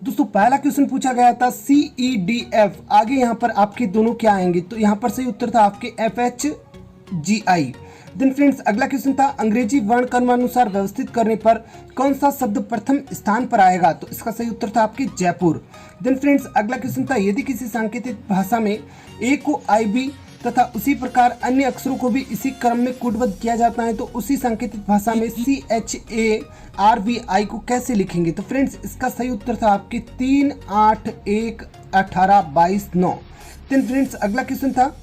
दोस्तों पहला क्वेश्चन पूछा गया था CEDF, आगे यहाँ पर आपके दोनों क्या आएंगे, तो यहाँ पर सही उत्तर था आपके FHGI। देन फ्रेंड्स अगला क्वेश्चन था अंग्रेजी वर्ण क्रमानुसार व्यवस्थित करने पर कौन सा शब्द प्रथम स्थान पर आएगा, तो इसका सही उत्तर था आपके जयपुर। देन फ्रेंड्स अगला क्वेश्चन था यदि किसी सांकेतिक भाषा में A को IB तथा उसी प्रकार अन्य अक्षरों को भी इसी क्रम में कूटबद्ध किया जाता है तो उसी सांकेतिक भाषा में CHARVI को कैसे लिखेंगे, तो फ्रेंड्स इसका सही उत्तर था आपके 3, 8, 1, 18, 22, 9। देन फ्रेंड्स अगला क्वेश्चन था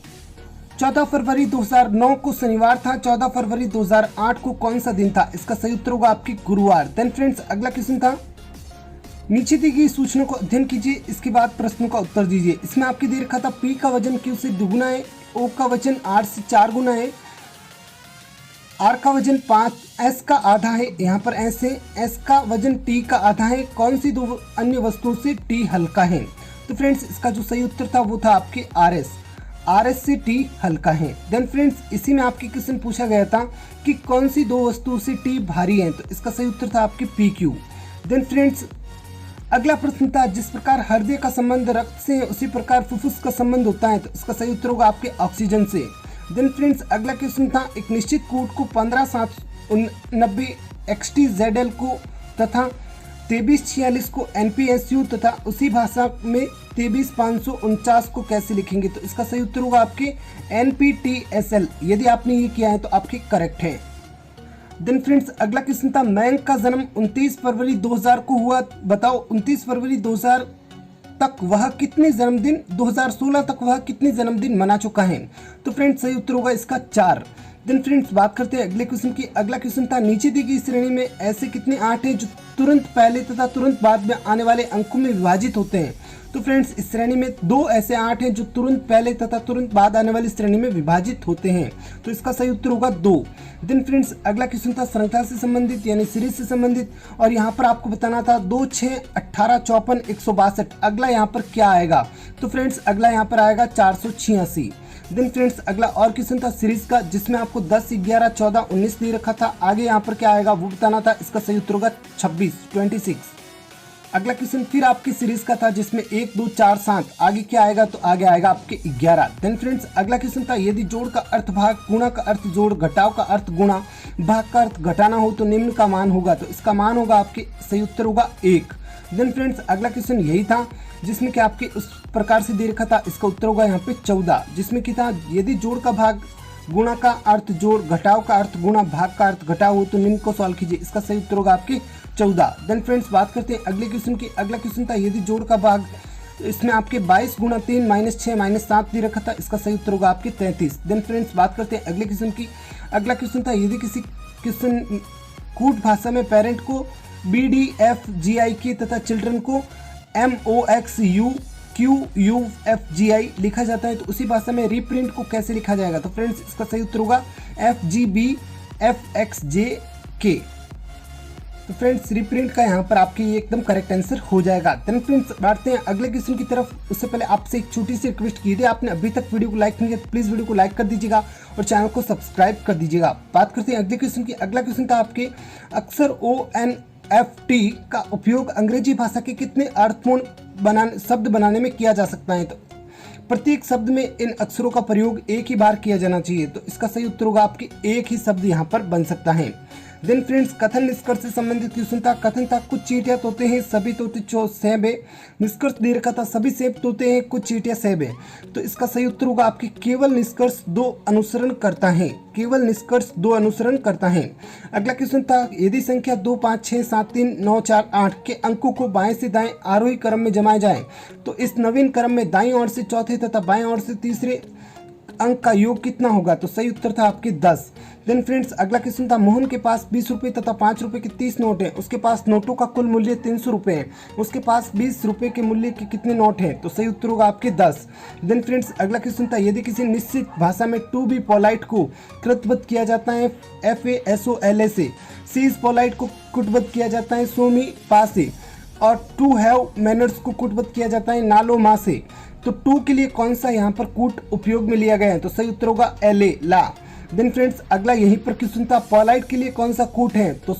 14 फरवरी 2009 को शनिवार था, 14 फरवरी 2008 को कौन सा दिन था, इसका सही उत्तर होगा आपकी गुरुवार। देन फ्रेंड्स अगला क्वेश्चन था नीचे दी गई सूचना को अध्ययन कीजिए, इसके बाद प्रश्नों का उत्तर दीजिए। इसमें आपकी दे रखा था P का वजन Q से दुगुना है, O का वजन R से 4 गुना है, R का वजन 5, S का आधा है, यहाँ पर S है, S का वजन T का आधा है, कौन सी दो अन्य वस्तुओं से T हल्का है, तो फ्रेंड्स इसका जो सही उत्तर था वो था आपके RS से T हल्का है। देन फ्रेंड्स इसी में आपके क्वेश्चन पूछा गया था कि कौन सी दो वस्तुओं से T भारी है, तो इसका सही उत्तर था आपके PQ। देन फ्रेंड्स अगला प्रश्न था जिस प्रकार हृदय का संबंध रक्त से है उसी प्रकार फुफ्फुस का संबंध होता है, तो इसका सही उत्तर होगा आपके ऑक्सीजन से। देन फ्रेंड्स अगला क्वेश्चन था एक निश्चित कूट को 15790 XTZL को तथा 2346 को NPSU तथा उसी भाषा में 23549 को कैसे लिखेंगे, तो इसका सही उत्तर होगा आपके NPTSL। यदि आपने ये किया है तो आपके करेक्ट है। देन फ्रेंड्स अगला क्वेश्चन था मयंक का जन्म 29 फरवरी 2000 को हुआ, बताओ 29 फरवरी 2000 तक वह कितने जन्मदिन 2016 तक वह कितने जन्मदिन मना चुका है, तो फ्रेंड्स सही उत्तर होगा इसका 4। देन फ्रेंड्स बात करते हैं अगले क्वेश्चन की। अगला क्वेश्चन था नीचे दी गई श्रेणी में ऐसे कितने 8 हैं जो तुरंत पहले तथा तुरंत बाद में आने वाले अंकों में विभाजित होते हैं, तो फ्रेंड्स इस श्रेणी में 2 ऐसे 8 हैं जो तुरंत पहले तथा तुरंत बाद आने वाली श्रेणी में विभाजित होते हैं, तो इसका सही उत्तर होगा 2। देन फ्रेंड्स अगला क्वेश्चन था श्रृंखला से संबंधित यानी सीरीज से संबंधित, और यहाँ पर आपको बताना था 2, 6, 18, 54, 162। अगला यहाँ पर क्या आएगा, तो फ्रेंड्स अगला यहाँ पर आएगा 486। देन फ्रेंड्स अगला और क्वेश्चन था सीरीज का जिसमें आपको 10, 11, 14, 19 दे रखा था, आगे यहाँ पर क्या आएगा वो बताना था, इसका सही उत्तर होगा 26। अगला क्वेश्चन फिर आपकी सीरीज का था जिसमें 1, 2, 4, 7, आगे क्या आएगा, तो आगे आएगा आपके 11। देन फ्रेंड्स अगला क्वेश्चन था यदि जोड़ का अर्थ भाग, गुणा का अर्थ जोड़, घटाव का अर्थ गुणा, भाग का अर्थ घटाना हो तो निम्न का मान होगा, तो इसका मान होगा आपके सही उत्तर होगा 1। देन फ्रेंड्स अगला क्वेश्चन यही था जिसमें कि आपके उस प्रकार से दे रखा था, इसका उत्तर होगा यहाँ पे 14, जिसमें कि था यदि जोड़ का भाग, गुणा का अर्थ जोड़, घटाव का अर्थ गुणा, भाग का अर्थ घटाव हो तो निम्न को सॉल्व कीजिए, इसका सही उत्तर होगा आपके 14। देन फ्रेंड्स बात करते हैं अगले क्वेश्चन की। अगला क्वेश्चन था यदि जोड़ का भाग, इसमें आपके 22 गुणा 3 -6 -7 दे रखा था, इसका सही उत्तर होगा आपके 33। देन फ्रेंड्स बात करते हैं अगले क्वेश्चन की। अगला क्वेश्चन था यदि किसी क्वेश्चन कूट भाषा में पेरेंट को BDFGI तथा चिल्ड्रन को MOXUQUFGI लिखा जाता है तो उसी भाषा में रीप्रिंट को कैसे लिखा जाएगा, तो फ्रेंड्स इसका सही उत्तर होगा FGBFXJK। तो फ्रेंड्स रीप्रिंट का यहाँ पर आपके ये एकदम करेक्ट आंसर हो जाएगा। देन फ्रेंड्स बढ़ते हैं अगले क्वेश्चन की तरफ। उससे पहले आपसे एक छोटी सी रिक्वेस्ट की थी, आपने अभी तक वीडियो को लाइक नहीं किया तो प्लीज़ वीडियो को लाइक कर दीजिएगा और चैनल को सब्सक्राइब कर दीजिएगा। बात करते हैं अगले क्वेश्चन की। अगला क्वेश्चन था आपके अक्षर ONFT का उपयोग अंग्रेजी भाषा के कितने अर्थपूर्ण शब्द बनाने में किया जा सकता है, तो प्रत्येक शब्द में इन अक्षरों का प्रयोग एक ही बार किया जाना चाहिए, तो इसका सही उत्तर होगा आपके एक ही शब्द यहाँ पर बन सकता है। देन फ्रेंड्स कथन निष्कर्ष से संबंधित क्वेश्चन था। कथन था कुछ चींटियां तोते हैं, सभी तोते सेब है। निष्कर्ष दे रखा था सभी सेब तोते हैं, कुछ चींटियां सेब है, तो इसका सही उत्तर होगा आपके केवल निष्कर्ष 2 अनुसरण करता है, केवल निष्कर्ष 2 अनुसरण करता है। अगला क्वेश्चन था यदि संख्या 2, 5, 6, 7, 3, 9, 4, 8 के अंकों को बाएं से दाएं आरोही क्रम में जमाया जाए तो इस नवीन क्रम में दाईं ओर से चौथे तथा बाएं ओर से तीसरे अंक का योग कितना होगा, तो सही उत्तर था आपके 10। देन फ्रेंड्स अगला क्वेश्चन था मोहन के पास 20 रुपये तथा 5 रुपये के 30 नोट हैं, उसके पास नोटों का कुल मूल्य 300 रुपये है, उसके पास 20 रुपये के मूल्य के कितने नोट हैं, तो सही उत्तर होगा आपके 10। देन फ्रेंड्स अगला क्वेश्चन था यदि किसी निश्चित भाषा में टू बी पोलाइट को कृतबद्ध किया जाता है FASOLA से, सी इज पोलाइट को कुटबद्ध किया जाता है सोमी पा से, और टू हैव मैनर्स को कुटबद्ध किया जाता है नालो मा से, तो टू के लिए कौन सा यहाँ पर कूट उपयोग में लिया गया है, तो सही उत्तर होगा LA ला। देन फ्रेंड्स अगला यहीं पर क्वेश्चन था पोलाइट के लिए कौन सा कूट है, तो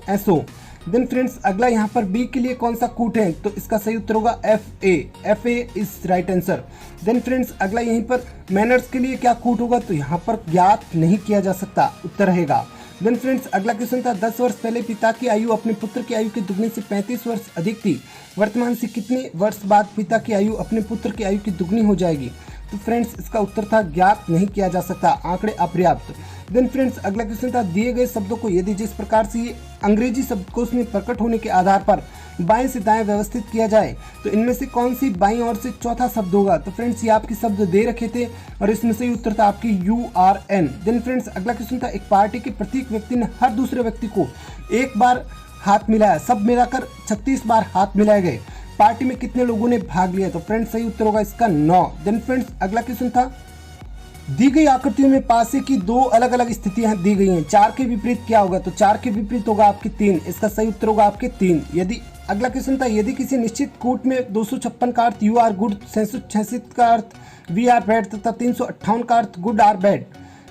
SO। देन फ्रेंड्स अगला यहाँ पर बी के लिए कौन सा कूट है, तो इसका सही उत्तर होगा F A is right answer. Then friends अगला यहीं पर मैनर्स के लिए क्या कूट होगा, तो यहाँ पर ज्ञात नहीं किया जा सकता, उत्तर रहेगा। देन फ्रेंड्स अगला क्वेश्चन था 10 वर्ष पहले पिता की आयु अपने पुत्र की आयु के दुगने से 35 वर्ष अधिक थी, वर्तमान से कितने वर्ष बाद पिता की आयु अपने पुत्र की आयु की दुगनी हो जाएगी, तो फ्रेंड्स इसका उत्तर था ज्ञात नहीं किया जा सकता, आंकड़े अपर्याप्त। देन फ्रेंड्स अगला क्वेश्चन था दिए गए शब्दों को यदि जिस प्रकार से ये अंग्रेजी शब्दकोश में प्रकट होने के आधार पर बाएं से दाएं व्यवस्थित किया जाए तो इनमें से कौन सी बाईं ओर से चौथा शब्द होगा, तो फ्रेंड्स ये आपके शब्द दे रखे थे और इसमें से उत्तर था आपकी URN। देन फ्रेंड्स अगला क्वेश्चन था एक पार्टी के प्रत्येक व्यक्ति ने हर दूसरे व्यक्ति को एक बार हाथ मिलाया, सब मिलाकर 36 बार हाथ मिलाए गए, पार्टी में कितने लोगों ने भाग लिया, तो फ्रेंड्स सही उत्तर होगा इसका 9। देन फ्रेंड्स अगला क्वेश्चन था दी गई आकृतियों में पासे की दो अलग अलग स्थितियां दी गई हैं, 4 के विपरीत क्या होगा, तो 4 के विपरीत होगा आपके 3, इसका सही उत्तर होगा आपके 3। यदि अगला क्वेश्चन था यदि किसी निश्चित कूट में 256 का अर्थ यू आर गुड, 666 का अर्थ वी आर बैड तथा 358 का अर्थ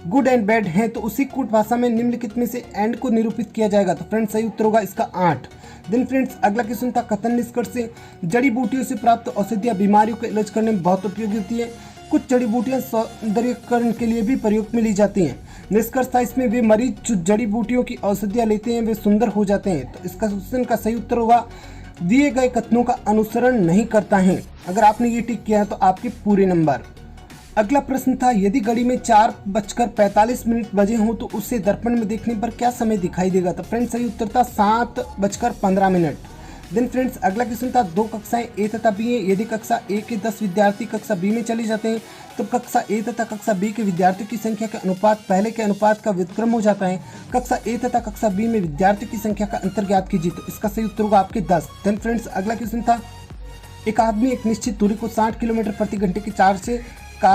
गुड एंड बैड है, तो उसी कूट भाषा में निम्नलिखित में से एंड को निरूपित किया जाएगा, तो फ्रेंड्स सही उत्तर होगा इसका 8। देन फ्रेंड्स अगला क्वेश्चन था कथन निष्कर्ष से जड़ी बूटियों से प्राप्त औषधियां बीमारियों का इलाज करने में बहुत उपयोगी होती है, कुछ जड़ी बूटियां सौंदर्यीकरण के लिए भी प्रयोग में ली जाती हैं। निष्कर्ष था इसमें वे मरीज जो जड़ी बूटियों की औषधियां लेते हैं वे सुंदर हो जाते हैं, तो इसका क्वेश्चन का सही उत्तर होगा दिए गए कथनों का अनुसरण नहीं करता है। अगर आपने ये टिक किया तो आपके पूरे नंबर। अगला प्रश्न था यदि घड़ी में 4:45 बजे हो तो उससे दर्पण में देखने पर क्या समय दिखाई देगा, तो फ्रेंड्स सही उत्तर था 7:15। देन फ्रेंड्स अगला क्वेश्चन था दो कक्षाएं ए तथा बी है, यदि कक्षा ए के 10 विद्यार्थी कक्षा बी में चले जाते हैं तो कक्षा ए तथा कक्षा बी के विद्यार्थियों की संख्या का अनुपात पहले के अनुपात का व्युत्क्रम हो जाता है, कक्षा ए तथा कक्षा बी में विद्यार्थियों की संख्या का अंतर ज्ञात कीजिए, तो इसका सही उत्तर होगा आपके 10। देन फ्रेंड्स अगला क्वेश्चन था एक आदमी एक निश्चित दूरी को 60 किलोमीटर प्रति घंटे की कार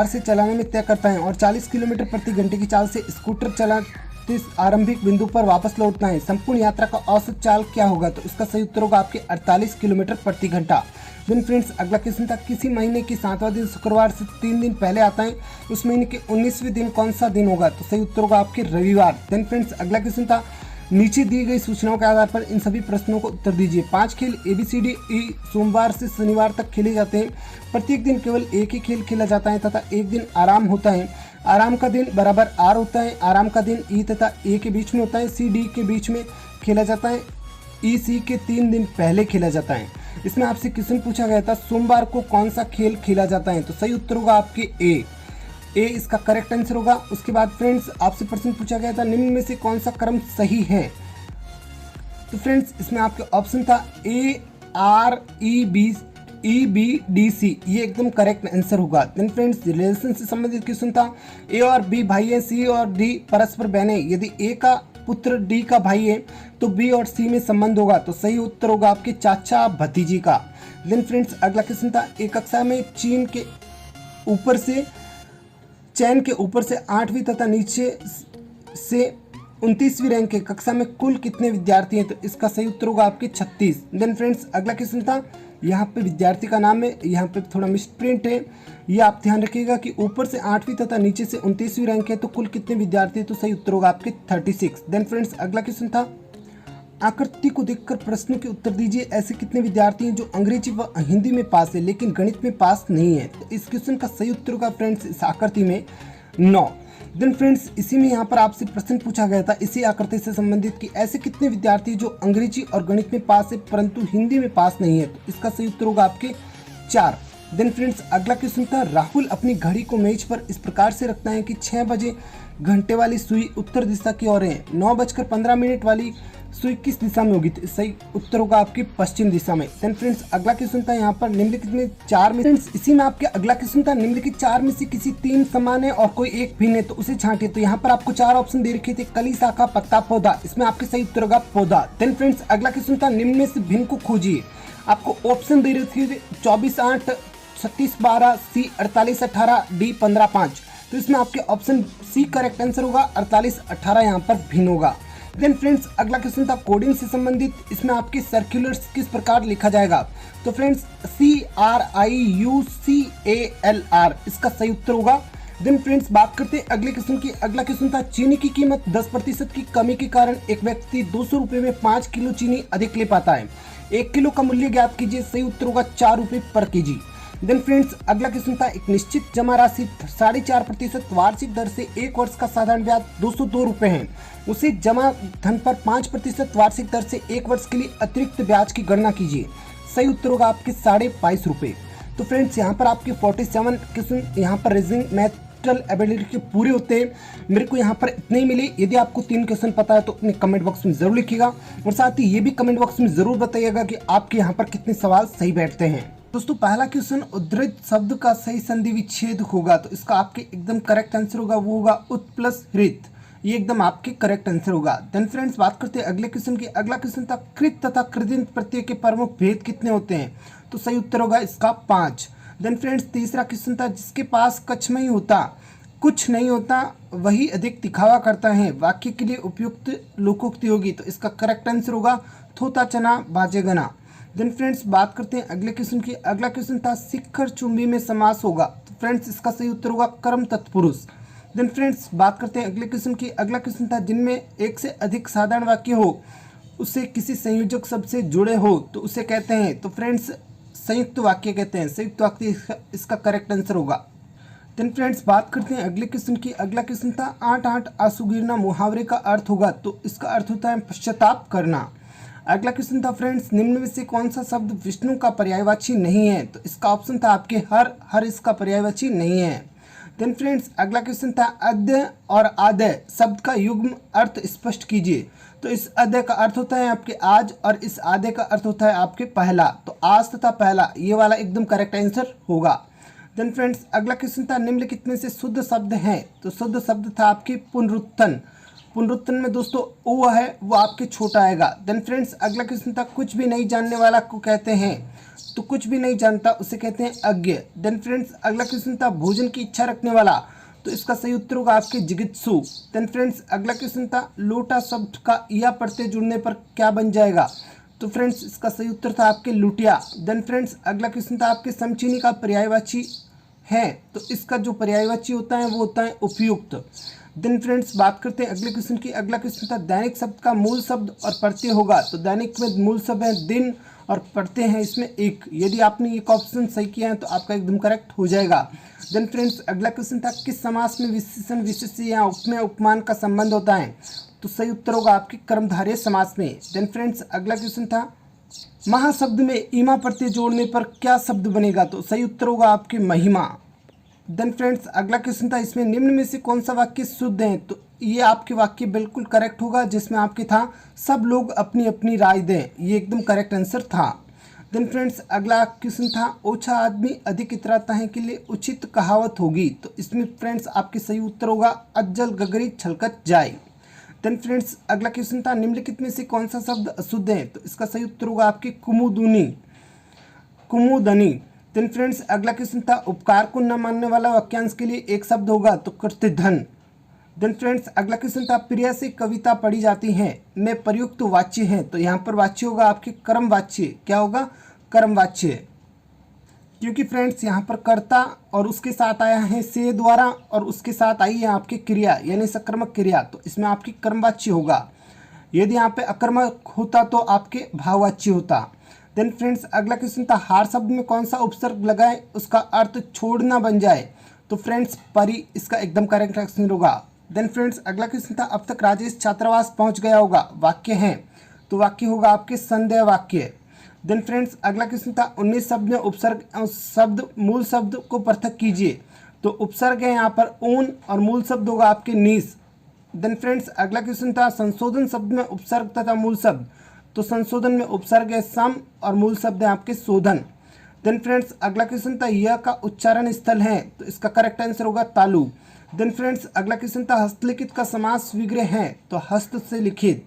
से चलाने में तय करता है और 40 किलोमीटर प्रति घंटे की चाल से स्कूटर चलाते इस आरंभिक बिंदु पर वापस लौटना है, संपूर्ण यात्रा का औसत चाल क्या होगा, तो इसका सही उत्तर होगा आपके 48 किलोमीटर प्रति घंटा। देन फ्रेंड्स अगला क्वेश्चन था किसी महीने की 7वां दिन शुक्रवार से 3 दिन पहले आता है, उस महीने के 19वें दिन कौन सा दिन होगा, तो सही उत्तर होगा आपके रविवार। देन फ्रेंड्स अगला क्वेश्चन था नीचे दी गई सूचनाओं के आधार पर इन सभी प्रश्नों को उत्तर दीजिए। 5 खेल ABCDE सोमवार से शनिवार तक खेले जाते हैं, प्रत्येक दिन केवल एक ही खेल खेला जाता है तथा एक दिन आराम होता है, आराम का दिन बराबर R होता है, आराम का दिन E तथा A के बीच में होता है, C D के बीच में खेला जाता है, E C के 3 दिन पहले खेला जाता है। इसमें आपसे क्वेश्चन पूछा गया था सोमवार को कौन सा खेल खेला जाता है, तो सही उत्तर होगा आपके ए इसका करेक्ट आंसर होगा। उसके बाद फ्रेंड्स आपसे प्रश्न पूछा गया था निम्न में से कौन सा क्रम सही है, तो फ्रेंड्स इसमें आपके ऑप्शन था AREBC, ये एकदम करेक्ट आंसर होगा। देन फ्रेंड्स रिलेशन से संबंधित क्वेश्चन था A और B भाई है, C और D परस्पर बहन है, यदि A का पुत्र D का भाई है तो B और C में संबंध होगा, तो सही उत्तर होगा आपके चाचा भतीजी का। देन फ्रेंड्स अगला क्वेश्चन था एक कक्षा में चैन के ऊपर से 8वीं तथा नीचे से 29वीं रैंक के कक्षा में कुल कितने विद्यार्थी हैं, तो इसका सही उत्तर होगा आपके 36। देन फ्रेंड्स अगला क्वेश्चन था यहाँ पे विद्यार्थी का नाम है, यहाँ पे थोड़ा मिसप्रिंट है, ये आप ध्यान रखिएगा कि ऊपर से 8वीं तथा नीचे से 29वीं रैंक है तो कुल कितने विद्यार्थी हैं, तो सही उत्तर होगा आपके 36। देन फ्रेंड्स अगला क्वेश्चन था आकृति को देखकर प्रश्नों के उत्तर दीजिए, ऐसे कितने विद्यार्थी हैं जो अंग्रेजी व हिंदी में पास है लेकिन गणित में पास नहीं है, तो इस क्वेश्चन का सही उत्तर होगा फ्रेंड्स इस आकृति में 9। देन फ्रेंड्स इसी में यहाँ पर आपसे प्रश्न पूछा गया था इसी आकृति से संबंधित कि ऐसे कितने विद्यार्थी जो अंग्रेजी और गणित में पास है परंतु हिंदी में पास नहीं है, तो इसका सही उत्तर होगा आपके 4। देन फ्रेंड्स अगला क्वेश्चन था राहुल अपनी घड़ी को मेज पर इस प्रकार से रखता है कि 6 बजे घंटे वाली सुई उत्तर दिशा की ओर है, 9:15 वाली सुई किस दिशा में होगी, तो सही उत्तर होगा आपकी पश्चिम दिशा में। देन फ्रेंड्स अगला क्वेश्चन था यहाँ पर निम्नलिखित में 4 में फ्रेंड्स इसी में आपके अगला क्वेश्चन था निम्नलिखित 4 में से किसी 3 समान है और कोई एक भिन्न है तो उसे छांटिए, तो यहाँ पर आपको 4 ऑप्शन दे रखे थे कली, शाखा, पत्ता, पौधा, इसमें आपके सही उत्तर होगा पौधा। देन फ्रेंड्स अगला क्वेश्चन था निम्न में से भिन्न को खोजिए, आपको ऑप्शन दे रखे थे 24/8, 36/12, C 48/18, D 15/5, तो इसमें आपके ऑप्शन सी करेक्ट आंसर होगा, 48/18 यहाँ पर भिन्न होगा। देन फ्रेंड्स अगला क्वेश्चन था कोडिंग से संबंधित, इसमें आपके सर्कुलर्स किस प्रकार लिखा जाएगा, तो फ्रेंड्स CRIUCALR इसका सही उत्तर होगा देन फ्रेंड्स बात करते हैं अगले क्वेश्चन की। अगला क्वेश्चन था चीनी की कीमत 10% की कमी के कारण एक व्यक्ति 200 रुपये में 5 किलो चीनी अधिक ले पाता है। 1 किलो का मूल्य ज्ञात कीजिए। सही उत्तर होगा 4 रुपये पर केजी। देन फ्रेंड्स अगला क्वेश्चन था एक निश्चित जमा राशि 4.5% वार्षिक दर से 1 वर्ष का साधारण ब्याज 202 रुपये है, उसी जमा धन पर 5% वार्षिक दर से 1 वर्ष के लिए अतिरिक्त ब्याज की गणना कीजिए। सही उत्तर होगा आपके 22.5 रुपये। तो फ्रेंड्स यहाँ पर आपके 47 क्वेश्चन यहाँ पर रीजनिंग मैथमेटिकल एबिलिटी के पूरे होते हैं। मेरे को यहाँ पर इतने ही मिले। यदि आपको 3 क्वेश्चन पता है तो अपने कमेंट बॉक्स में जरूर लिखिएगा और साथ ही ये भी कमेंट बॉक्स में जरूर बताइएगा कि आपके यहाँ पर कितने सवाल सही बैठते हैं। दोस्तों पहला क्वेश्चन उद्धृत शब्द का सही संधि विच्छेद होगा, तो इसका आपके एकदम करेक्ट आंसर होगा वो होगा उत प्लस हृत। ये एकदम आपके करेक्ट आंसर होगा। देन फ्रेंड्स बात करते हैं अगले क्वेश्चन की। अगला क्वेश्चन था कृत तथा कृदंत प्रत्यय के प्रमुख भेद कितने होते हैं, तो सही उत्तर होगा इसका 5। देन फ्रेंड्स तीसरा क्वेश्चन था जिसके पास कुछ नहीं होता वही अधिक दिखावा करता है, वाक्य के लिए उपयुक्त लोकोक्ति होगी, तो इसका करेक्ट आंसर होगा थोता चना बाजेगना। देन फ्रेंड्स बात करते हैं अगले क्वेश्चन की। अगला क्वेश्चन था शिखर चुंबी में समास होगा, तो फ्रेंड्स इसका सही उत्तर होगा कर्म तत्पुरुष। देन फ्रेंड्स बात करते हैं अगले क्वेश्चन की। अगला क्वेश्चन था जिनमें एक से अधिक साधारण वाक्य हो, उसे किसी संयोजक शब्द से जुड़े हो तो उसे कहते हैं, तो फ्रेंड्स संयुक्त वाक्य कहते हैं। संयुक्त वाक्य इसका करेक्ट आंसर होगा। देन फ्रेंड्स बात करते हैं अगले क्वेश्चन की। अगला क्वेश्चन था 8 आंसू गिरना मुहावरे का अर्थ होगा, तो इसका अर्थ होता है पश्चाताप करना। अगला क्वेश्चन था फ्रेंड्स निम्न में से कौन सा शब्द विष्णु का पर्यायवाची नहीं है, तो इसका ऑप्शन था आपके हर इसका पर्यायवाची नहीं है। देन फ्रेंड्स अगला क्वेश्चन था अद्य और आदय शब्द का युग्म अर्थ स्पष्ट कीजिए, तो इस अद्य का अर्थ होता है आपके आज और इस आदय का अर्थ होता है आपके पहला, तो आज तथा पहला ये वाला एकदम करेक्ट आंसर होगा। देन फ्रेंड्स अगला क्वेश्चन था निम्नलिखित में से शुद्ध शब्द हैं, तो शुद्ध शब्द था आपके पुनरुत्थन। पुनरुत्थन में दोस्तों ओ है वो आपके छोटा आएगा। देन फ्रेंड्स अगला क्वेश्चन था कुछ भी नहीं जानने वाला को कहते हैं, तो कुछ भी नहीं जानता उसे कहते हैं अज्ञ। देन फ्रेंड्स अगला क्वेश्चन था भोजन की इच्छा रखने वाला, तो इसका सही उत्तर होगा आपके जिगित्सु। देन फ्रेंड्स अगला क्वेश्चन था लोटा शब्द का या प्रत्यय जुड़ने पर क्या बन जाएगा, तो फ्रेंड्स इसका सही उत्तर था आपके लुटिया। देन फ्रेंड्स अगला क्वेश्चन था आपके समचीनी का पर्यायवाची है, तो इसका जो पर्यायवाची होता है वो होता है उपयुक्त। देन फ्रेंड्स बात करते हैं अगले क्वेश्चन की। अगला क्वेश्चन था दैनिक शब्द का मूल शब्द और प्रत्यय होगा, तो दैनिक में मूल शब्द है दिन और प्रत्यय है इसमें एक। यदि आपने एक ऑप्शन सही किया है तो आपका एकदम करेक्ट हो जाएगा। देन फ्रेंड्स अगला क्वेश्चन था किस समास में विशेषण विशेष्य या उपमेय उपमान का संबंध होता है, तो सही उत्तर होगा आपके कर्मधारय समास में। देन फ्रेंड्स अगला क्वेश्चन था महाशब्द में ईमा प्रत्यय जोड़ने पर क्या शब्द बनेगा, तो सही उत्तर होगा आपके महिमा। देन फ्रेंड्स अगला क्वेश्चन था इसमें निम्न में से कौन सा वाक्य शुद्ध है, तो ये आपके वाक्य बिल्कुल करेक्ट होगा जिसमें आपके था सब लोग अपनी अपनी राय दें, ये एकदम करेक्ट आंसर था। देन फ्रेंड्स अगला क्वेश्चन था ओछा आदमी अधिक इतराता है के लिए उचित कहावत होगी, तो इसमें फ्रेंड्स आपके सही उत्तर होगा अज्जल गगरी छलकत जाए। देन फ्रेंड्स अगला क्वेश्चन था निम्नलिखित में से कौन सा शब्द अशुद्ध है, तो इसका सही उत्तर होगा आपके कुमुदनी। देन फ्रेंड्स अगला क्वेश्चन था उपकार को न मानने वाला वाक्यांश के लिए एक शब्द होगा, तो कृतधन। देन फ्रेंड्स अगला क्वेश्चन था प्रिया से कविता पढ़ी जाती है में प्रयुक्त वाच्य है, तो यहाँ पर वाच्य होगा आपके कर्म वाच्य। क्या होगा, कर्म वाच्य, क्योंकि फ्रेंड्स यहाँ पर कर्ता और उसके साथ आया है से द्वारा और उसके साथ आई है आपकी क्रिया यानी सकर्मक क्रिया, तो इसमें आपकी कर्मवाच्य होगा। यदि यहाँ पे अकर्मक होता तो आपके भाववाच्य होता। देन फ्रेंड्स अगला क्वेश्चन था हार शब्द में कौन सा उपसर्ग लगाए उसका अर्थ छोड़ना बन जाए, तो फ्रेंड्स परी इसका एकदम करेक्ट आंसर होगा। देन फ्रेंड्स अगला क्वेश्शन था अब तक राजेश छात्रावास पहुंच गया होगा, वाक्य है, तो वाक्य होगा आपके संदेह वाक्य। देन फ्रेंड्स अगला क्वेश्चन था 19 शब्द में उपसर्ग शब्द मूल शब्द को पृथक कीजिए, तो उपसर्ग है यहाँ पर ऊन और मूल शब्द होगा आपके नीस। देन फ्रेंड्स अगला क्वेश्चन था संशोधन शब्द में उपसर्ग तथा मूल शब्द, तो संशोधन में उपसर्ग है सम और मूल शब्द है आपके शोधन। देन फ्रेंड्स अगला क्वेश्चन था यह का उच्चारण स्थल है, तो इसका करेक्ट आंसर होगा तालु। देन फ्रेंड्स अगला क्वेश्चन था हस्तलिखित का समास विग्रह है, तो हस्त से लिखित।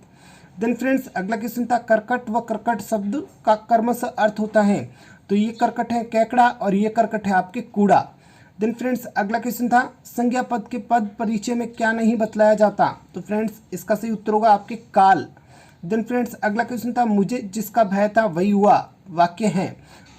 देन फ्रेंड्स अगला क्वेश्चन था कर्कट व कर्कट शब्द का कर्मश अर्थ होता है, तो ये कर्कट है केकड़ा और ये कर्कट है आपके कूड़ा। देन फ्रेंड्स अगला क्वेश्चन था संज्ञा पद के पद परिचय में क्या नहीं बतलाया जाता, तो फ्रेंड्स इसका सही उत्तर होगा आपके काल। देन फ्रेंड्स अगला क्वेश्चन था मुझे जिसका भय था वही हुआ, वाक्य है,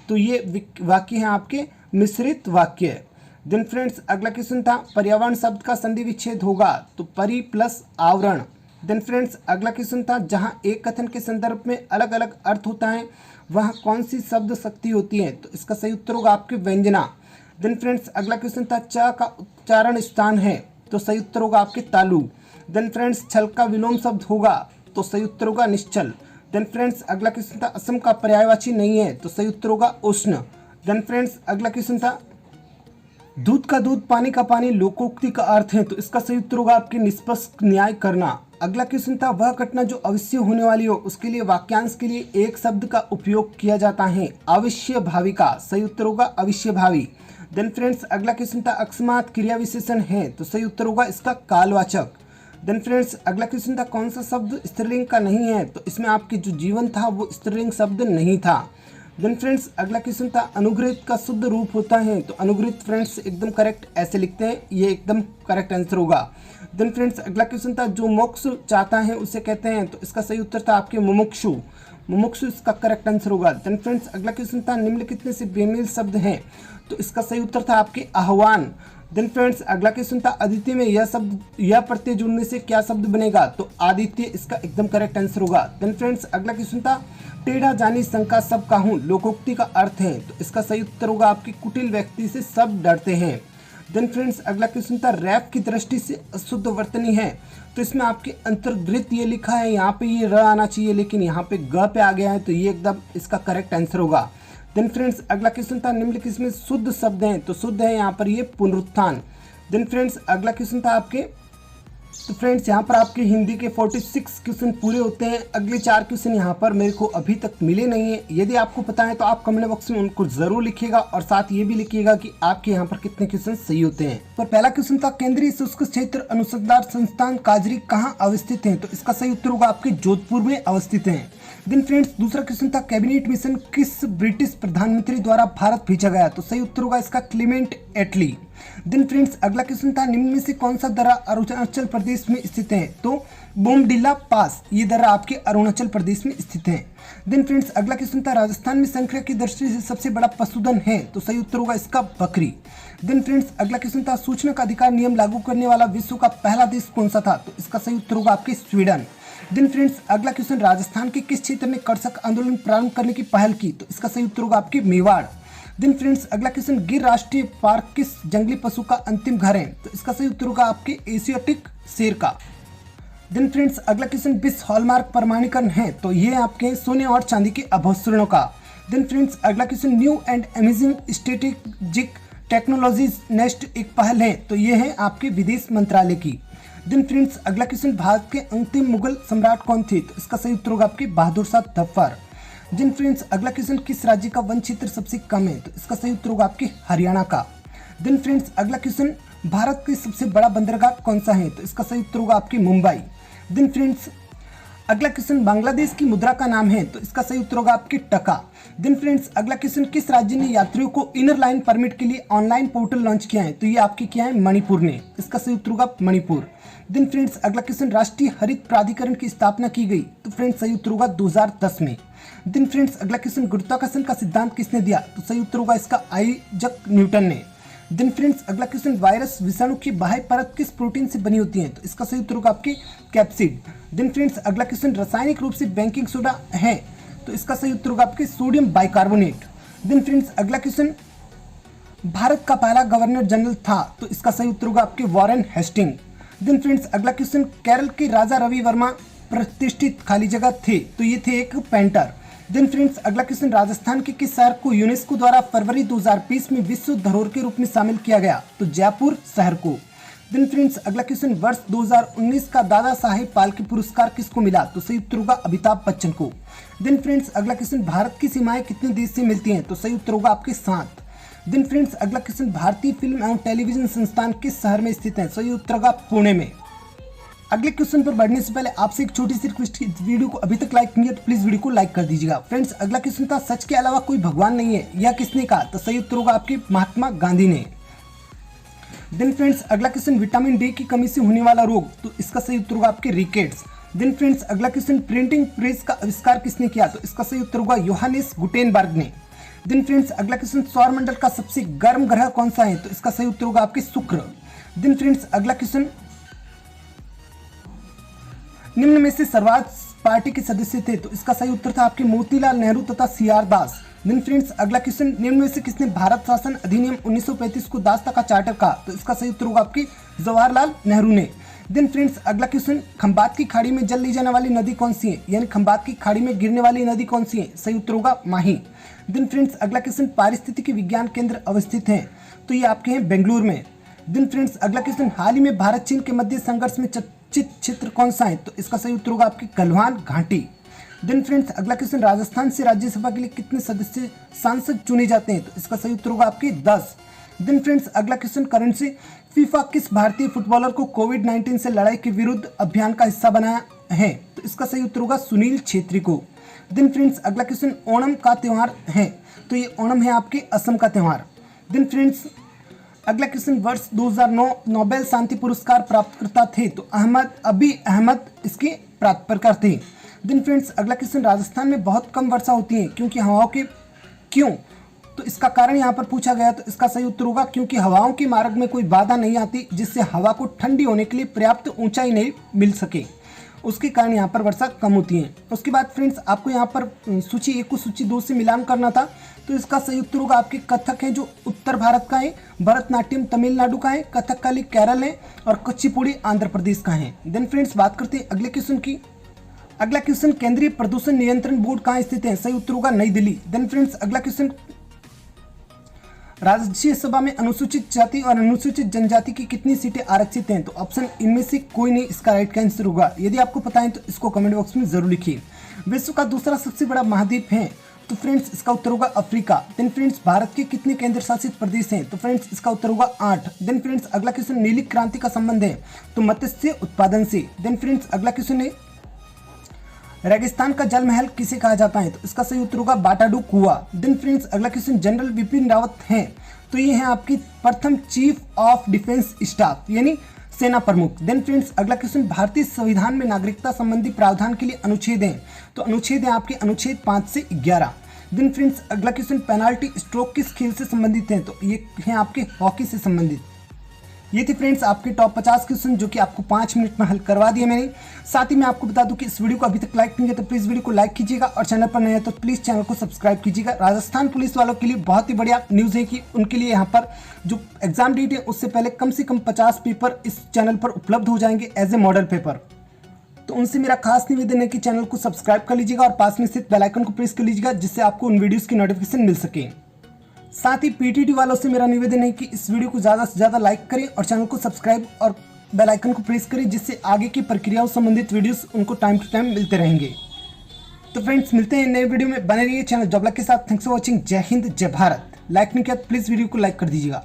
तो ये वाक्य है आपके मिश्रित वाक्य। देन फ्रेंड्स अगला क्वेश्चन था पर्यावरण शब्द का संधि विच्छेद होगा तो परि प्लस आवरण। देन फ्रेंड्स अगला क्वेश्चन था जहां एक कथन के संदर्भ में अलग अलग अर्थ होता है वहां कौन सी शब्द शक्ति होती है, तो इसका सही उत्तर होगा आपके व्यंजना। देन फ्रेंड्स अगला क्वेश्चन था च का उच्चारण स्थान है तो सही उत्तर होगा आपके तालु। देन फ्रेंड्स छल का विलोम शब्द होगा तो सही उत्तर होगा निश्चल। देन फ्रेंड्स अगला क्वेश्चन था असम का पर्यायवाची नहीं है तो सही उत्तर होगा उष्ण। देन फ्रेंड्स अगला क्वेश्चन था दूध का दूध पानी का पानी लोकोक्ति का अर्थ है तो इसका सही उत्तर होगा आपके निष्पक्ष न्याय करना। अगला क्वेश्चन था वह घटना जो अवश्य होने वाली हो उसके लिए वाक्यांश के लिए एक शब्द का उपयोग किया जाता है अवश्य भावी का, सही उत्तर होगा अवश्य भावी। देन फ्रेंड्स अगला क्वेश्चन था अकस्मात क्रिया विशेषण है तो सही उत्तर होगा इसका कालवाचक। देन फ्रेंड्स अगला क्वेश्चन था कौन सा शब्द स्त्रीलिंग का नहीं है तो इसमें आपके जो जीवन था वो स्त्रीलिंग शब्द नहीं था। देन फ्रेंड्स अगला क्वेश्चन था अनुग्रहित का शुद्ध रूप होता है तो अनुग्रहित फ्रेंड्स एकदम करेक्ट ऐसे लिखते हैं, ये एकदम करेक्ट आंसर होगा। देन फ्रेंड्स अगला क्वेश्चन था जो मोक्ष चाहता है उसे कहते हैं तो इसका सही उत्तर था आपके मुमुक्षु, मुमुक्षु इसका करेक्ट आंसर होगा। देन फ्रेंड्स अगला क्वेश्चन था निम्नलिखित में से बेमेल शब्द हैं तो इसका सही उत्तर था आपके आह्वान। देन फ्रेंड्स अगला क्वेश्चन था अदिति में यह शब्द यह प्रत्यय जुड़ने से क्या शब्द बनेगा तो आदित्य इसका एकदम करेक्ट आंसर होगा। देन फ्रेंड्स अगला क्वेश्चन था टेढ़ा जानी शंका सब काहूं लोकोक्ति का अर्थ है तो इसका सही उत्तर होगा आपकी कुटिल व्यक्ति से सब डरते हैं। देन फ्रेंड्स अगला क्वेश्चन था रैप की दृष्टि से अशुद्ध वर्तनी है तो इसमें आपके अंतर्गृत ये लिखा है, यहाँ पे ये र आना चाहिए लेकिन यहाँ पे ग पे आ गया है तो ये एकदम इसका करेक्ट आंसर होगा। देन फ्रेंड्स अगला क्वेश्चन था निम्नलिखित इसमें शुद्ध शब्द हैं तो शुद्ध है यहाँ पर ये पुनरुत्थान। देन फ्रेंड्स अगला क्वेश्चन था आपके तो फ्रेंड्स यहाँ पर आपके हिंदी के 46 क्वेश्चन पूरे होते हैं। अगले 4 क्वेश्चन यहाँ पर मेरे को अभी तक मिले नहीं है, यदि आपको पता है तो आप कमेंट बॉक्स में उनको जरूर लिखिएगा और साथ ये भी लिखिएगा कि आपके यहाँ पर कितने क्वेश्चन सही होते हैं। पर पहला क्वेश्चन था केंद्रीय शुष्क क्षेत्र अनुसंधान संस्थान काजरी कहाँ अवस्थित है तो इसका सही उत्तर होगा आपके जोधपुर में अवस्थित है। देन फ्रेंड्स दूसरा क्वेश्चन था कैबिनेट मिशन किस ब्रिटिश प्रधानमंत्री द्वारा भारत भेजा गया तो सही उत्तर होगा इसका क्लीमेंट एटली। देन फ्रेंड्स अगला क्वेश्चन था निम्न में से कौन सा दर्रा अरुणाचल प्रदेश में स्थित है तो बोमडिला पास, ये दर्रा आपके अरुणाचल प्रदेश में स्थित है। देन फ्रेंड्स अगला क्वेश्चन था राजस्थान में संख्या की दृष्टि से सबसे बड़ा पशुधन है तो सही उत्तर होगा इसका बकरी। देन फ्रेंड्स अगला क्वेश्चन था सूचना का अधिकार नियम लागू करने वाला विश्व का पहला देश कौन सा था तो इसका सही उत्तर होगा आपके स्वीडन। देन फ्रेंड्स अगला क्वेश्चन राजस्थान के किस क्षेत्र में कर्षक आंदोलन प्रारंभ करने की पहल की तो इसका सही उत्तर होगा आपके मेवाड़। देन फ्रेंड्स अगला क्वेश्चन गिर राष्ट्रीय पार्क किस जंगली पशु का अंतिम घर है तो इसका सही उत्तर होगा आपके एशियाटिक शेर का। देन फ्रेंड्स अगला क्वेश्चन विश्व हॉलमार्क प्रमाणीकरण है तो ये आपके सोने और चांदी के आभूषणों का। देन फ्रेंड्स अगला question new and amazing strategic technologies next एक पहल है तो ये है आपके विदेश मंत्रालय की। देन फ्रेंड्स अगला क्वेश्चन भारत के अंतिम मुगल सम्राट कौन थे तो इसका सही उत्तर होगा आपके बहादुर शाह जफर। देन फ्रेंड्स अगला क्वेश्चन किस राज्य का वन क्षेत्र सबसे कम है तो इसका सही उत्तर होगा आपके हरियाणा का। देन फ्रेंड्स अगला क्वेश्चन भारत का सबसे बड़ा बंदरगाह कौन सा है तो इसका सही उत्तर होगा आपके मुंबई। देन फ्रेंड्स अगला क्वेश्चन बांग्लादेश की मुद्रा का नाम है तो इसका सही उत्तर होगा आपके टका। देन फ्रेंड्स अगला क्वेश्चन किस राज्य ने यात्रियों को इनर लाइन परमिट के लिए ऑनलाइन पोर्टल लॉन्च किया है तो ये आपके क्या है मणिपुर ने, इसका सही उत्तर होगा मणिपुर। देन फ्रेंड्स अगला क्वेश्चन राष्ट्रीय हरित प्राधिकरण की स्थापना की गई तो फ्रेंड्स सही उत्तर होगा 2010 में। देन फ्रेंड्स अगला क्वेश्चन गुरुत्वाकर्षण का सिद्धांत किसने दिया तो सही उत्तर होगा इसका आइजक न्यूटन ने। देन फ्रेंड्स अगला क्वेश्चन वायरस विषाणु की बाह्य परत किस प्रोटीन से बनी होती है तो इसका सही उत्तर होगा आपके कैप्सिड। देन फ्रेंड्स अगला क्वेश्चन रासायनिक रूप से बेकिंग सोडा है तो इसका सही उत्तर होगा आपके सोडियम बाइकार्बोनेट। देन फ्रेंड्स अगला क्वेश्चन भारत का पहला गवर्नर जनरल था तो इसका सही उत्तर होगा आपके वॉरेन हेस्टिंग। देन फ्रेंड्स अगला क्वेश्चन केरल के राजा रवि वर्मा प्रतिष्ठित खाली जगह थे तो ये थे एक पेंटर। देन फ्रेंड्स अगला क्वेश्चन राजस्थान के किस शहर को यूनेस्को द्वारा फरवरी 2020 में विश्व धरोहर के रूप में शामिल किया गया तो जयपुर शहर को। देन फ्रेंड्स अगला क्वेश्चन वर्ष 2019 का दादा साहेब फाल्के पुरस्कार किसको मिला तो सही उत्तर होगा अमिताभ बच्चन को। देन फ्रेंड्स अगला क्वेश्चन भारत की सीमाएं कितने देश से मिलती हैं तो सही उत्तर होगा आपके 7। देन फ्रेंड्स अगला क्वेश्चन भारतीय फिल्म एवं टेलीविजन संस्थान किस शहर में स्थित है सही उत्तर होगा पुणे में। अगले क्वेश्चन पर बढ़ने से पहले आपसे एक छोटी सी रिक्वेस्ट, इस वीडियो को अभी तक लाइक नहीं है तो प्लीज वीडियो को लाइक कर दीजिएगा। फ्रेंड्स अगला क्वेश्चन था सच के अलावा कोई भगवान नहीं है, यह किसने कहा तो सही उत्तर होगा आपके महात्मा गांधी ने। देन फ्रेंड्स अगला क्वेश्चन विटामिन डी की कमी से होने वाला रोग तो इसका सही उत्तर होगा आपके रिकेट्स। देन फ्रेंड्स अगला क्वेश्चन प्रिंटिंग प्रेस का आविष्कार किसने किया तो इसका सही उत्तर होगा योहानेस गुटेनबर्ग ने। देन फ्रेंड्स अगला क्वेश्चन, सौर मंडल का सबसे गर्म ग्रह कौन सा है? तो इसका सही उत्तर होगा आपके शुक्र। देन फ्रेंड्स अगला क्वेश्चन, निम्न में से सर्वराज पार्टी के सदस्य थे? तो इसका सही उत्तर था आपके मोतीलाल नेहरू तथा सी.आर. दास। देन फ्रेंड्स अगला क्वेश्चन, निम्न में से किसने भारत शासन अधिनियम 1935 को दासता का चार्टर कहा? तो इसका सही उत्तर होगा आपके जवाहरलाल नेहरू ने। देन फ्रेंड्स अगला क्वेश्चन, खंबात की खाड़ी में जल ली जाने वाली नदी कौन सी है? यानी खंबात की खाड़ी में गिरने वाली नदी कौन सी है? सही उत्तर होगा माही। देन फ्रेंड्स अगला क्वेश्चन, पारिस्थितिकी विज्ञान केंद्र अवस्थित है? तो ये आपके हैं बेंगलुरु में। देन फ्रेंड्स अगला क्वेश्चन, हाल ही में भारत चीन के मध्य संघर्ष में चर्चित क्षेत्र कौन सा है? तो इसका सही उत्तर होगा आपकी गलवान घाटी। देन फ्रेंड्स अगला क्वेश्चन, राजस्थान से राज्यसभा के लिए कितने सदस्य सांसद चुने जाते हैं? तो इसका सही उत्तर होगा आपके 10। देन फ्रेंड्स अगला क्वेश्चन, करंट से फीफा किस भारतीय फुटबॉलर को कोविड-19 से लड़ाई के विरुद्ध अभियान का हिस्सा बनाया है? तो इसका सही उत्तर होगा सुनील छेत्री को। देन फ्रेंड्स अगला क्वेश्चन, ओणम का त्यौहार है? तो ये ओणम है आपके असम का त्यौहार। देन फ्रेंड्स अगला क्वेश्चन, वर्ष 2009 नोबेल शांति पुरस्कार प्राप्तकर्ता थे? तो अभी अहमद इसके प्राप्तकर्ता थे। देन फ्रेंड्स अगला क्वेश्चन, राजस्थान में बहुत कम वर्षा होती है क्योंकि हवाओं के क्यों? तो इसका कारण यहाँ पर पूछा गया। तो इसका सही उत्तर होगा क्योंकि हवाओं के मार्ग में कोई बाधा नहीं आती जिससे हवा को ठंडी होने के लिए पर्याप्त ऊंचाई नहीं मिल सके, उसके कारण यहाँ पर वर्षा कम होती है। उसके बाद फ्रेंड्स आपको यहाँ पर सूची 1 को सूची 2 से मिलान करना था। तो इसका सही उत्तर होगा आपके कथक है जो उत्तर भारत का है, भरतनाट्यम तमिलनाडु का है, कथकली केरल है और कुचिपुड़ी आंध्र प्रदेश का है। देन फ्रेंड्स बात करते हैं अगले क्वेश्चन की। अगला क्वेश्चन, केंद्रीय प्रदूषण नियंत्रण बोर्ड कहाँ स्थित है? सही उत्तर होगा नई दिल्ली। देन फ्रेंड्स अगला क्वेश्चन, राज्यसभा में अनुसूचित जाति और अनुसूचित जनजाति की कितनी सीटें आरक्षित हैं? तो ऑप्शन इनमें से कोई नहीं इसका राइट का आंसर होगा। यदि आपको पता है तो इसको कमेंट बॉक्स में जरूर लिखिए। विश्व का दूसरा सबसे बड़ा महाद्वीप है? तो फ्रेंड्स इसका उत्तर होगा अफ्रीका। देन फ्रेंड्स भारत के कितने केंद्र शासित प्रदेश हैं? तो फ्रेंड्स इसका उत्तर होगा 8। देन फ्रेंड्स अगला क्वेश्चन, नीली क्रांति का संबंध है? तो मत्स्य उत्पादन से। देन फ्रेंड्स अगला क्वेश्चन है, रेगिस्तान का जल महल किसे कहा जाता है? तो इसका सही उत्तर होगा बाटाडू कुआ। देन फ्रेंड्स अगला क्वेश्चन, जनरल बिपिन रावत हैं? तो ये हैं आपकी प्रथम चीफ ऑफ डिफेंस स्टाफ यानी सेना प्रमुख। देन फ्रेंड्स अगला क्वेश्चन, भारतीय संविधान में नागरिकता संबंधी प्रावधान के लिए अनुच्छेद हैं? तो अनुच्छेद है आपके अनुच्छेद 5 से 11। देन फ्रेंड्स अगला क्वेश्चन, पेनाल्टी स्ट्रोक किस खेल से संबंधित हैं? तो ये हैं आपके हॉकी से संबंधित। ये थी फ्रेंड्स आपके टॉप 50 क्वेश्चन जो कि आपको 5 मिनट में हल करवा दिए मैंने। साथ ही मैं आपको बता दूं कि इस वीडियो को अभी तक लाइक नहीं किया तो प्लीज़ वीडियो को लाइक कीजिएगा और चैनल पर नए हैं तो प्लीज़ चैनल को सब्सक्राइब कीजिएगा। राजस्थान पुलिस वालों के लिए बहुत ही बढ़िया न्यूज़ है कि उनके लिए यहाँ पर जो एग्जाम डेट है उससे पहले कम से कम 50 पेपर इस चैनल पर उपलब्ध हो जाएंगे एज ए मॉडल पेपर। तो उनसे मेरा खास निवेदन है कि चैनल को सब्सक्राइब कर लीजिएगा और पास में स्थित बेल आइकन को प्रेस कर लीजिएगा जिससे आपको उन वीडियोज़ की नोटिफिकेशन मिल सके। साथ ही पीटीटी वालों से मेरा निवेदन है कि इस वीडियो को ज़्यादा से ज़्यादा लाइक करें और चैनल को सब्सक्राइब और बेल आइकन को प्रेस करें जिससे आगे की प्रक्रियाओं संबंधित वीडियोस उनको टाइम टू टाइम मिलते रहेंगे। तो फ्रेंड्स मिलते हैं नए वीडियो में, बने रहिए चैनल जॉब लक के साथ। Thanks for watching. जय हिंद, जय भारत। लाइक नहीं किया तो प्लीज़ वीडियो को लाइक कर दीजिएगा।